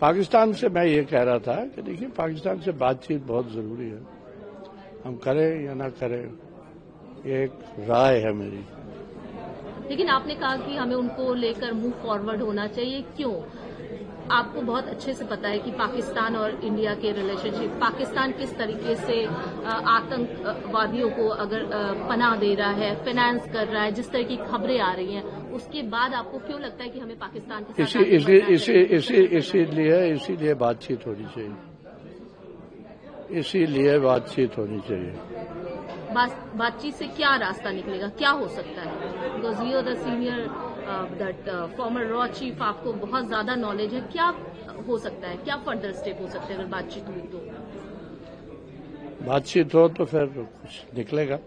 पाकिस्तान से मैं ये कह रहा था कि देखिए पाकिस्तान से बातचीत बहुत जरूरी है। हम करें या ना करें, ये एक राय है मेरी। लेकिन आपने कहा कि हमें उनको लेकर मूव फॉरवर्ड होना चाहिए, क्यों? आपको बहुत अच्छे से पता है कि पाकिस्तान और इंडिया के रिलेशनशिप, पाकिस्तान किस तरीके से आतंकवादियों को अगर पनाह दे रहा है, फाइनेंस कर रहा है, जिस तरह की खबरें आ रही हैं, उसके बाद आपको क्यों लगता है कि हमें पाकिस्तान के साथ इसीलिए बातचीत होनी चाहिए। इसीलिए बातचीत होनी चाहिए। बातचीत से क्या रास्ता निकलेगा, क्या हो सकता है? Because you are the senior that former रॉ चीफ, आपको बहुत ज्यादा नॉलेज है। क्या हो सकता है, क्या फर्दर स्टेप हो सकते हैं अगर बातचीत हुई तो? बातचीत हो तो फिर कुछ निकलेगा।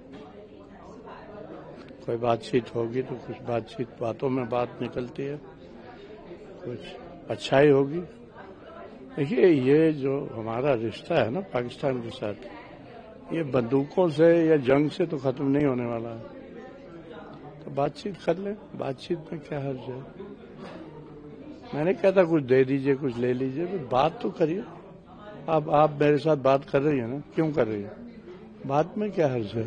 कोई बातचीत होगी तो कुछ बातों में बात निकलती है, कुछ अच्छाई होगी। देखिए ये जो हमारा रिश्ता है ना पाकिस्तान के साथ, ये बंदूकों से या जंग से तो खत्म नहीं होने वाला है। तो बातचीत कर ले, बातचीत में क्या हर्ज है। मैं नहीं कहता कुछ दे दीजिए कुछ ले लीजिए, तो बात तो करिए। अब आप मेरे साथ बात कर रही है ना, क्यों कर रही है? बात में क्या हर्ज है?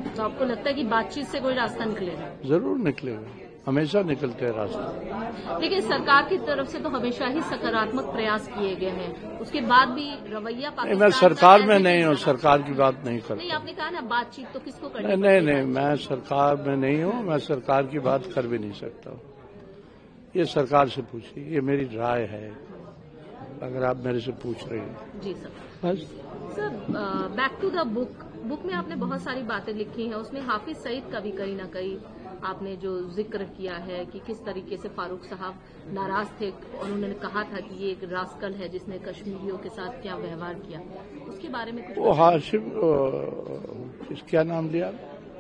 तो आपको लगता है कि बातचीत से कोई रास्ता निकलेगा? जरूर निकलेगा, हमेशा निकलते हैं रास्ते। लेकिन सरकार की तरफ से तो हमेशा ही सकारात्मक प्रयास किए गए हैं, उसके बाद भी रवैया पाकिस्तान। मैं सरकार में नहीं हूँ, सरकार की बात नहीं करता। नहीं, आपने कहा ना बातचीत, तो किसको करनी? नहीं, मैं सरकार में नहीं हूँ, मैं सरकार की बात कर भी नहीं सकता। ये सरकार से पूछिए, ये मेरी राय है अगर आप मेरे से पूछ रहे हैं। जी सर। बस sir, back to the book में आपने बहुत सारी बातें लिखी हैं, उसमें हाफिज सईद का भी कहीं ना कहीं आपने जो जिक्र किया है कि किस तरीके से फारूक साहब नाराज थे और उन्होंने कहा था कि ये एक रास्कल है जिसने कश्मीरियों के साथ क्या व्यवहार किया, उसके बारे में कुछ? वो क्या नाम लिया?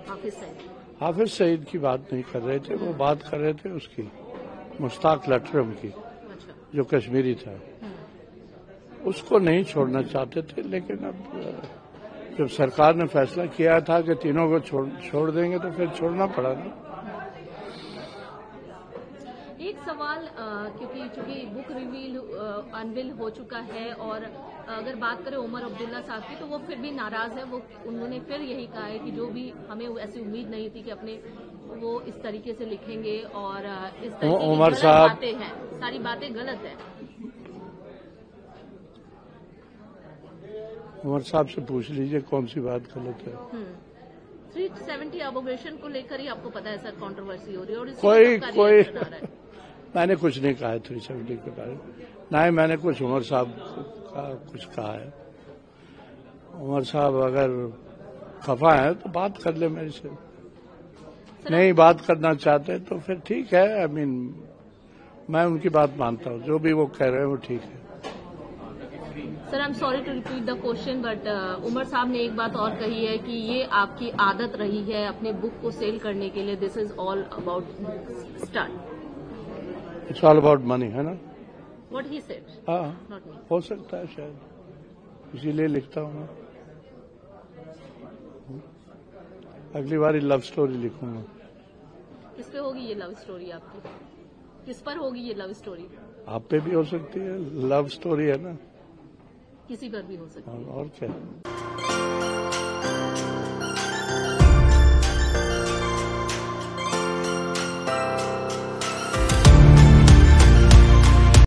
हाफिज सईद। हाफिज सईद की बात नहीं कर रहे थे, वो बात कर रहे थे उसकी मुश्ताक लटरम की। अच्छा। जो कश्मीरी था, उसको नहीं छोड़ना चाहते थे, लेकिन अब जब सरकार ने फैसला किया था कि तीनों को छोड़ देंगे तो फिर छोड़ना पड़ा ना। एक सवाल, क्योंकि चूंकि बुक अनवील हो चुका है और अगर बात करें उमर अब्दुल्ला साहब की, तो वो फिर भी नाराज है। उन्होंने फिर यही कहा है कि जो भी हमें ऐसी उम्मीद नहीं थी कि वो इस तरीके से लिखेंगे और इस तरीके की उमर साहब बातें हैं, सारी बातें गलत है। उमर साहब से पूछ लीजिए कौन सी बात गलत है। 370 अबोगेशन को लेकर ही आपको पता है सर कंट्रोवर्सी हो रही है और कोई मैंने कुछ नहीं कहा है 370 के बारे में, ना ही मैंने कुछ उमर साहब का कुछ कहा है। उमर साहब अगर खफा है तो बात कर ले मेरे से, नहीं बात करना चाहते तो फिर ठीक है। मैं उनकी बात मानता हूँ, जो भी वो कह रहे हैं वो ठीक है। Sir, I am sorry to repeat the question, but Umar साहब ने एक बात और कही है कि ये आपकी आदत रही है अपने बुक को सेल करने के लिए, this is all about stunt, it's all about money, है ना? What he said. हाँ, हो सकता है शायद, इसीलिए लिखता हूँ मैं। अगली बार लव स्टोरी लिखूंगा। किस पे होगी ये लव स्टोरी आपकी? किस पर होगी ये लव स्टोरी? आप पे भी हो सकती है, लव स्टोरी है ना, किसी पर भी हो सकती है। और क्या।